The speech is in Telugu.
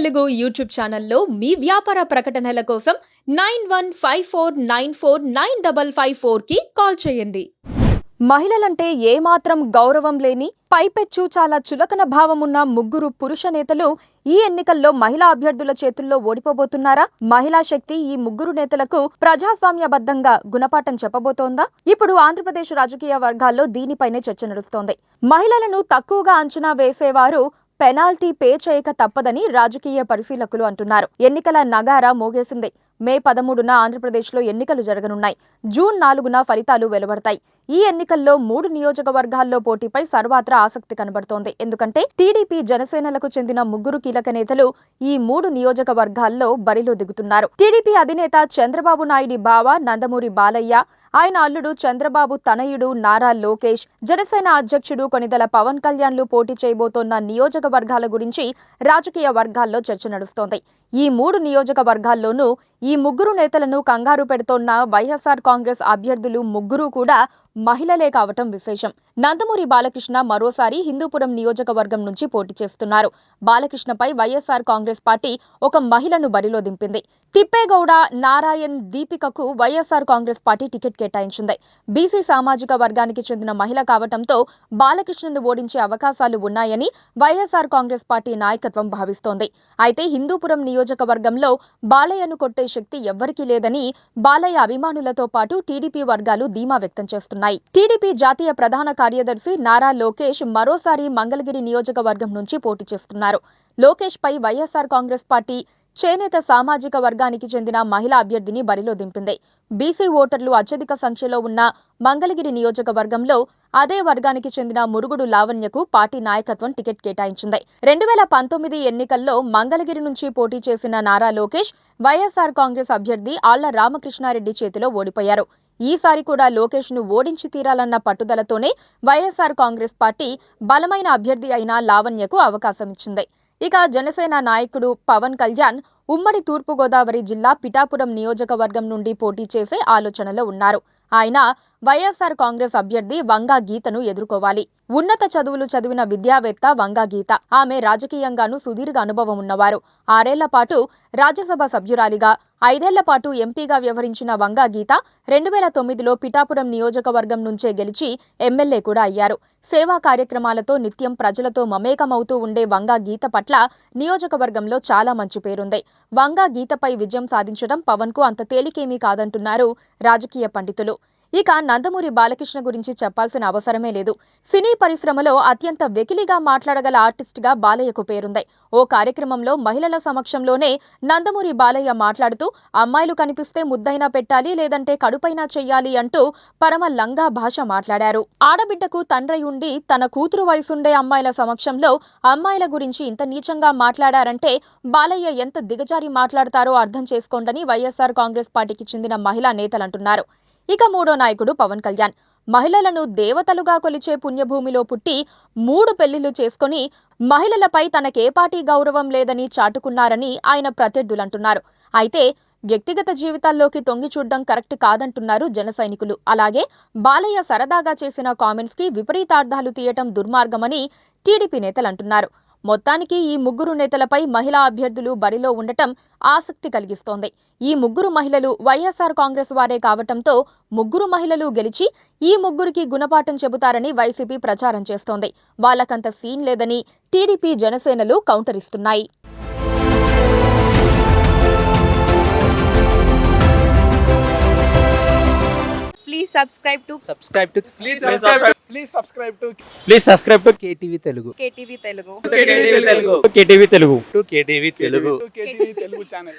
తెలుగు యూట్యూబ్ ఛానల్లో మీ వ్యాపార ప్రకటనల కోసం 9154949554కి కాల్ చేయండి. మహిళలంటే ఏమాత్రం గౌరవం లేని పైపెచ్చు చాలా చులకన భావమున్న ముగ్గురు పురుష నేతలు ఈ ఎన్నికల్లో మహిళా అభ్యర్థుల చేతుల్లో ఓడిపోబోతున్నారా? మహిళా శక్తి ఈ ముగ్గురు నేతలకు ప్రజాస్వామ్యబద్ధంగా గుణపాఠం చెప్పబోతోందా? ఇప్పుడు ఆంధ్రప్రదేశ్ రాజకీయ వర్గాల్లో దీనిపైనే చర్చ నడుస్తోంది. మహిళలను తక్కువగా అంచనా వేసేవారు పెనాల్టీ పే చేయక తప్పదని రాజకీయ పరిశీలకులు అంటున్నారు. ఎన్నికల నగారా మోగేసింది. మే 13న ఆంధ్రప్రదేశ్లో ఎన్నికలు జరగనున్నాయి. జూన్ 4న ఫలితాలు వెలువడతాయి. ఈ ఎన్నికల్లో 3 నియోజకవర్గాల్లో పోటీపై సర్వత్రా ఆసక్తి కనబడుతోంది. ఎందుకంటే టీడీపీ, జనసేనలకు చెందిన ముగ్గురు కీలక నేతలు ఈ 3 నియోజకవర్గాల్లో బరిలో దిగుతున్నారు. టీడీపీ అధినేత చంద్రబాబు నాయుడి బావ నందమూరి బాలయ్య, ఆయన అల్లుడు చంద్రబాబు తనయుడు నారా లోకేష్, జనసేన అధ్యక్షుడు కొణిదెల పవన్ కళ్యాణ్లు పోటీ చేయబోతోన్న నియోజకవర్గాల గురించి రాజకీయ వర్గాల్లో చర్చ నడుస్తోంది. ఈ 3 నియోజకవర్గాల్లోనూ ఈ ముగ్గురు నేతలను కంగారు పెడుతోన్న వైఎస్ఆర్ కాంగ్రెస్ అభ్యర్థులు ముగ్గురు కూడా మహిళలే కావటం విశేషం. నందమూరి బాలకృష్ణ మరోసారి హిందూపురం నియోజకవర్గం నుంచి పోటీ చేస్తున్నారు. బాలకృష్ణపై వైఎస్ఆర్ కాంగ్రెస్ పార్టీ ఒక మహిళను బరిలో దింపింది. తిప్పేగౌడ నారాయణ్ దీపికకు వైఎస్ఆర్ కాంగ్రెస్ పార్టీ టికెట్ కేటాయించింది. బీసీ సామాజిక వర్గానికి చెందిన మహిళ కావటంతో బాలకృష్ణను ఓడించే అవకాశాలు ఉన్నాయని వైఎస్ఆర్ కాంగ్రెస్ పార్టీ నాయకత్వం భావిస్తోంది. అయితే హిందూపురం నియోజకవర్గంలో బాలయ్యను కొట్టే శక్తి ఎవ్వరికీ లేదని బాలయ్య అభిమానులతో పాటు టీడీపీ వర్గాలు ధీమా వ్యక్తం చేస్తున్నాయి. టీడీపీ జాతీయ ప్రధాన కార్యదర్శి నారా లోకేష్ మరోసారి మంగళగిరి నియోజకవర్గం నుంచి పోటీ చేస్తున్నారు. లోకేష్ పై వైఎస్ఆర్ కాంగ్రెస్ పార్టీ చేనేత సామాజిక వర్గానికి చెందిన మహిళా అభ్యర్థిని బరిలో దింపింది. బీసీ ఓటర్లు అత్యధిక సంఖ్యలో ఉన్న మంగళగిరి నియోజకవర్గంలో అదే వర్గానికి చెందిన మురుగుడు లావణ్యకు పార్టీ నాయకత్వం టికెట్ కేటాయించింది. 2019 ఎన్నికల్లో మంగళగిరి నుంచి పోటీ చేసిన నారా లోకేష్ వైఎస్ఆర్ కాంగ్రెస్ అభ్యర్థి ఆళ్ల రామకృష్ణారెడ్డి చేతిలో ఓడిపోయారు. ఈసారి కూడా లోకేష్ ను ఓడించి తీరాలన్న పట్టుదలతోనే వైఎస్ఆర్ కాంగ్రెస్ పార్టీ బలమైన అభ్యర్థి అయిన లావణ్యకు అవకాశం ఇచ్చింది. ఇక జనసేన నాయకుడు పవన్ కళ్యాణ్ ఉమ్మడి తూర్పుగోదావరి జిల్లా పిఠాపురం నియోజకవర్గం నుండి పోటీ చేసే ఆలోచనలో ఉన్నారు. ఆయన వైఎస్ఆర్ కాంగ్రెస్ అభ్యర్థి వంగా గీతను ఎదుర్కోవాలి. ఉన్నత చదువులు చదివిన విద్యావేత్త వంగా గీత. ఆమె రాజకీయంగానూ సుదీర్ఘ అనుభవం ఉన్నవారు. 6 ఏళ్ల పాటు రాజ్యసభ సభ్యురాలిగా, 5 ఏళ్ల పాటు ఎంపీగా వ్యవహరించిన వంగా గీత 2009లో పిఠాపురం నియోజకవర్గం నుంచే గెలిచి ఎమ్మెల్యే కూడా అయ్యారు. సేవా కార్యక్రమాలతో నిత్యం ప్రజలతో మమేకమవుతూ ఉండే వంగా గీత పట్ల నియోజకవర్గంలో చాలా మంచి పేరుంది. వంగా గీతపై విజయం సాధించడం పవన్ కు అంత తేలికేమీ కాదంటున్నారు రాజకీయ పండితులు. ఇక నందమూరి బాలకృష్ణ గురించి చెప్పాల్సిన అవసరమే లేదు. సినీ పరిశ్రమలో అత్యంత వెకిలిగా మాట్లాడగల ఆర్టిస్ట్గా బాలయ్యకు పేరుంది. ఓ కార్యక్రమంలో మహిళల సమక్షంలోనే నందమూరి బాలయ్య మాట్లాడుతూ అమ్మాయిలు కనిపిస్తే ముద్దైనా పెట్టాలి, లేదంటే కడుపైనా చెయ్యాలి అంటూ పరమ లంగా భాష మాట్లాడారు. ఆడబిడ్డకు తండ్రి ఉండి తన కూతురు వయసుండే అమ్మాయిల సమక్షంలో అమ్మాయిల గురించి ఇంత నీచంగా మాట్లాడారంటే బాలయ్య ఎంత దిగజారి మాట్లాడతారో అర్థం చేసుకోండని వైఎస్ఆర్ కాంగ్రెస్ పార్టీకి చెందిన మహిళా నేతలంటున్నారు. ఇక మూడో నాయకుడు పవన్ కళ్యాణ్. మహిళలను దేవతలుగా కొలిచే పుణ్యభూమిలో పుట్టి 3 పెళ్లిళ్లు చేసుకుని మహిళలపై తనకే పార్టీ గౌరవం లేదని చాటుకున్నారని ఆయన ప్రత్యర్థులంటున్నారు. అయితే వ్యక్తిగత జీవితాల్లోకి తొంగి చూడడం కరెక్ట్ కాదంటున్నారు జన సైనికులు. అలాగే బాలయ్య సరదాగా చేసిన కామెంట్స్ కి విపరీతార్థాలు తీయటం దుర్మార్గమని టీడీపీ నేతలంటున్నారు. మొత్తానికి ఈ ముగ్గురు నేతలపై మహిళా అభ్యర్థులు బరిలో ఉండటం ఆసక్తి కలిగిస్తోంది. ఈ ముగ్గురు మహిళలు వైఎస్ఆర్ కాంగ్రెస్ వారే కావటంతో ముగ్గురు మహిళలు గెలిచి ఈ ముగ్గురికి గుణపాఠం చెబుతారని వైసీపీ ప్రచారం చేస్తోంది. వాళ్ళకంత సీన్ లేదని టీడీపీ, జనసేనలు కౌంటర్ ఇస్తున్నాయి. Please subscribe to KTV Telugu. KTV Telugu. KTV Telugu channel.